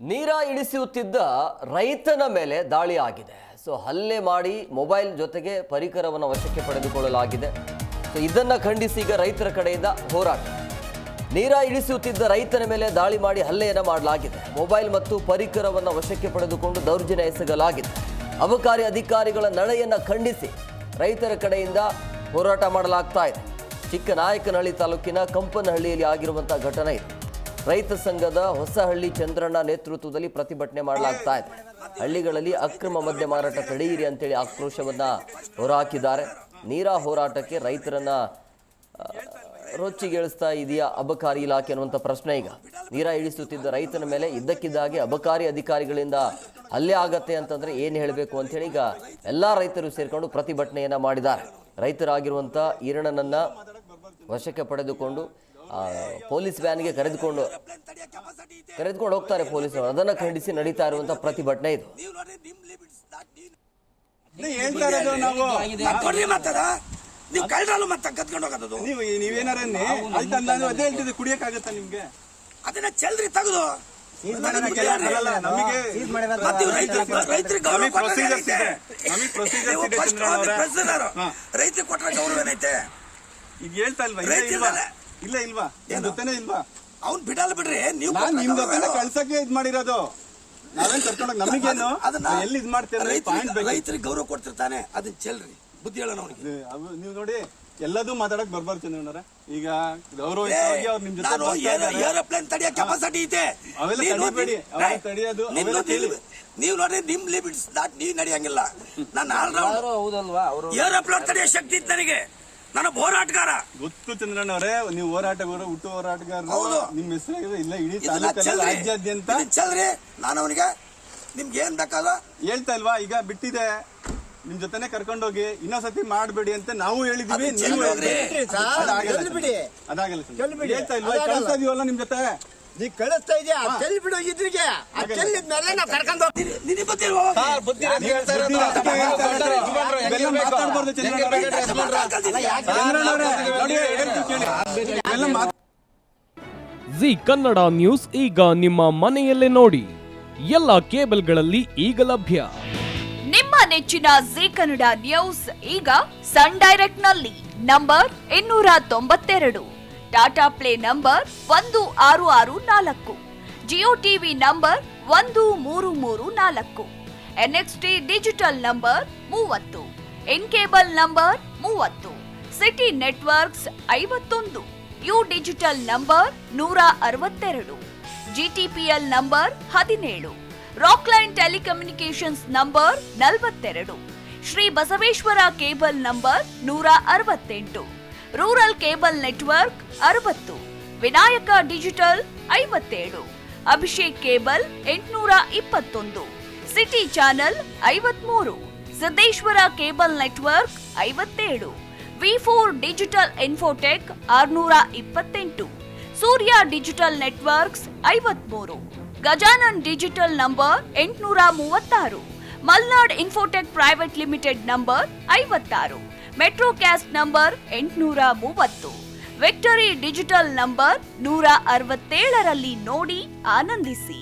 ನೀರ ಇಳಿಸುತ್ತಿದ್ದ ರೈತನ ಮೇಲೆ ದಾಳಿ ಆಗಿದೆ. ಹಲ್ಲೆ ಮಾಡಿ ಮೊಬೈಲ್ ಜೊತೆಗೆ ಪರಿಕರವನ್ನು ವಶಕ್ಕೆ ಪಡೆದುಕೊಳ್ಳಲಾಗಿದೆ. ಇದನ್ನ ಖಂಡಿಸಿ ಈಗ ರೈತರ ಕಡೆಯಿಂದ ಹೋರಾಟ. ನೀರ ಇಳಿಸುತ್ತಿದ್ದ ರೈತನ ಮೇಲೆ ದಾಳಿ ಮಾಡಿ ಹಲ್ಲೆಯನ್ನು ಮಾಡಲಾಗಿದೆ. ಮೊಬೈಲ್ ಮತ್ತು ಪರಿಕರವನ್ನು ವಶಕ್ಕೆ ಪಡೆದುಕೊಂಡು ದೌರ್ಜನ್ಯ ಎಸಗಲಾಗಿದೆ. ಅಬಕಾರಿ ಅಧಿಕಾರಿಗಳ ನಡೆಯನ್ನು ಖಂಡಿಸಿ ರೈತರ ಕಡೆಯಿಂದ ಹೋರಾಟ ಮಾಡಲಾಗ್ತಾ ಇದೆ. ಚಿಕ್ಕನಾಯಕನಹಳ್ಳಿ ತಾಲೂಕಿನ ಕಂಪನಹಳ್ಳಿಯಲ್ಲಿ ಆಗಿರುವಂತಹ ಘಟನೆ ಇದು. ರೈತ ಸಂಘದ ಹೊಸಹಳ್ಳಿ ಚಂದ್ರಣ್ಣ ನೇತೃತ್ವದಲ್ಲಿ ಪ್ರತಿಭಟನೆ ಮಾಡಲಾಗ್ತಾ ಇದೆ. ಹಳ್ಳಿಗಳಲ್ಲಿ ಅಕ್ರಮ ಮದ್ಯ ಮಾರಾಟ ತಡೆಯಿರಿ ಅಂತೇಳಿ ಆಕ್ರೋಶವನ್ನ ಹೊರಹಾಕಿದ್ದಾರೆ. ನೀರ ಹೋರಾಟಕ್ಕೆ ರೈತರನ್ನ ರೊಚ್ಚಿಗೇಳಿಸ್ತಾ ಇದೆಯಾ ಅಬಕಾರಿ ಇಲಾಖೆ ಅನ್ನುವಂಥ ಪ್ರಶ್ನೆ ಈಗ. ನೀರ ಇಳಿಸುತ್ತಿದ್ದ ರೈತನ ಮೇಲೆ ಇದ್ದಕ್ಕಿದ್ದಾಗೆ ಅಬಕಾರಿ ಅಧಿಕಾರಿಗಳಿಂದ ಹಲ್ಲೆ ಆಗತ್ತೆ ಅಂತಂದ್ರೆ ಏನು ಹೇಳಬೇಕು ಅಂತೇಳಿ ಈಗ ಎಲ್ಲ ರೈತರು ಸೇರ್ಕೊಂಡು ಪ್ರತಿಭಟನೆಯನ್ನ ಮಾಡಿದ್ದಾರೆ. ರೈತರಾಗಿರುವಂಥ ಈರಣ್ಣನನ್ನ ವಶಕ್ಕೆ ಪಡೆದುಕೊಂಡು ಪೊಲೀಸ್ ವ್ಯಾನ್ಗೆ ಕರೆದುಕೊಂಡು ಹೋಗ್ತಾರೆ ಪೊಲೀಸರು. ಅದನ್ನು ಖಂಡಿಸಿ ನಡೀತಾ ಇರುವಂತಹ ಪ್ರತಿಭಟನೆ ಇದು. ಕುಡಿಯಕ್ಕಾಗತ್ತಾ ನಿಮ್ಗೆ? ಅದನ್ನ ಚೆಲ್ರಿ ತೆಗೆದು ರೈತರಿಗೆ ಕೊಟ್ಟ ಗೌರವ ಏನೈತೆ ಈಗ ಹೇಳ್ತಾ ಇಲ್ವಾ? ಇಲ್ಲ ಇಲ್ವಾ ಜೊತೆನೇ ಇಲ್ವಾ? ಅವ್ನ್ ಬಿಡಲ್ಲ ಬಿಡ್ರಿ. ನೀವು ನಿಮ್ ಜೊತೆ ಕಳ್ಸಕ್ಕೆ ಇದ್ ಮಾಡಿರೋದು. ನಾವೇನ್ ಕರ್ಕೊಂಡೋಗ ನಮಗೇನು ಎಲ್ಲಿ ಇದ್ ಮಾಡ್ತೇವೆ? ರೈತರಿಗೆ ಗೌರವ ಕೊಡ್ತಿರ್ತಾನೆ, ಅದನ್ನ ಚೆಲ್ರಿ. ಬುದ್ಧಿ ಹೇಳೋಣ ಅವ್ರಿಗೆ. ನೀವು ನೋಡಿ ಎಲ್ಲದೂ ಮಾತಾಡಕ್ ಬರ್ಬಾರ್ದು ಚಂದ್ರಣ್ಣವ್ರೆ. ಈಗ ಗೌರವ ಅವ್ರು ನಿಮ್ ಜೊತೆ ಏರೋಪ್ಲೇನ್ ತಡೆಯೋ ಕೆಪಾಸಿಟಿ ಐತೆ. ಅವೆಲ್ಲ ತಡಿಬೇಡಿ, ತಡೆಯೋದು ನೀವು ನೋಡ್ರಿ. ನಿಮ್ ಲಿಮಿಟ್ಸ್ ದಾಟ್ ನೀವ್ ನಡೆಯಂಗಿಲ್ಲ. ನಾನು ಏರೋಪ್ಲೇನ್ ತಡೆಯೋ ಶಕ್ತಿ ಇತ್ತು ನನಗೆ. ನನ್ನ ಹೋರಾಟಗಾರ ಗೊತ್ತು ಚಂದ್ರಣ್ಣವ್ರೆ. ನೀವು ಹೋರಾಟಗಾರ, ಹುಟ್ಟು ಹೋರಾಟಗಾರರು. ನಿಮ್ ಹೆಸರು ಇಲ್ಲ ಇಡೀ ರಾಜ್ಯಾದ್ಯಂತ ಚಲ್ರಿ. ನಾನು ಅವನಿಗೆ ನಿಮ್ಗೆ ಏನ್ ಬೇಕಾದ ಹೇಳ್ತಾ ಇಲ್ವಾ? ಈಗ ಬಿಟ್ಟಿದೆ, ನಿಮ್ ಜೊತೆನೆ ಕರ್ಕೊಂಡೋಗಿ ಇನ್ನೊಂದ್ಸತಿ ಮಾಡ್ಬೇಡಿ ಅಂತ ನಾವು ಹೇಳಿದೀವಿ. ನೀವು ಅದಾಗಲ್ಲ ಹೇಳ್ತಾ ಇಲ್ವಾ? ಕಳ್ಸ್ತಾ ಇದೀವಲ್ಲ ನಿಮ್ ಜೊತೆ. ನೀ ಕಳಿಸ್ತಾ ಇದೆಯಾ? ಚೆಲ್ಲಿ ಬಿಡು ಇದ್ರಿಗೆ. ಚೆಲ್ಲಿದ್ಮೇಲೆ ನಾವು ಕರ್ಕೊಂಡು ಜಿ ಕನ್ನಡ ನ್ಯೂಸ್ ಈಗ ನಿಮ್ಮ ಮನೆಯಲ್ಲೇ ನೋಡಿ. ಎಲ್ಲ ಕೇಬಲ್ಗಳಲ್ಲಿ ಈಗ ಲಭ್ಯ. ನಿಮ್ಮ ನೆಚ್ಚಿನ ಜಿ ಕನ್ನಡ ನ್ಯೂಸ್ ಈಗ ಸನ್ ಡೈರೆಕ್ಟ್ ನಲ್ಲಿ number 292, Tata Play number 1664, Jio TV number 1334, NXT digital number 30, in cable number 30, city networks 51, U digital number 162, GTPL number 17, Rockline telecommunications number 42, Shri Basaveshwara cable number 168, rural cable network 60, Vinayaka digital 57, Abhishek cable 821, city channel 53, Siddeshwara cable network 57, ವಿ4 digital infotech 628, Surya digital networks 53, Gajanan digital number 836, Malnad infotech private limited number 56, Metrocast number 830, victory digital number 167ರಲ್ಲಿ ನೋಡಿ ಆನಂದಿಸಿ.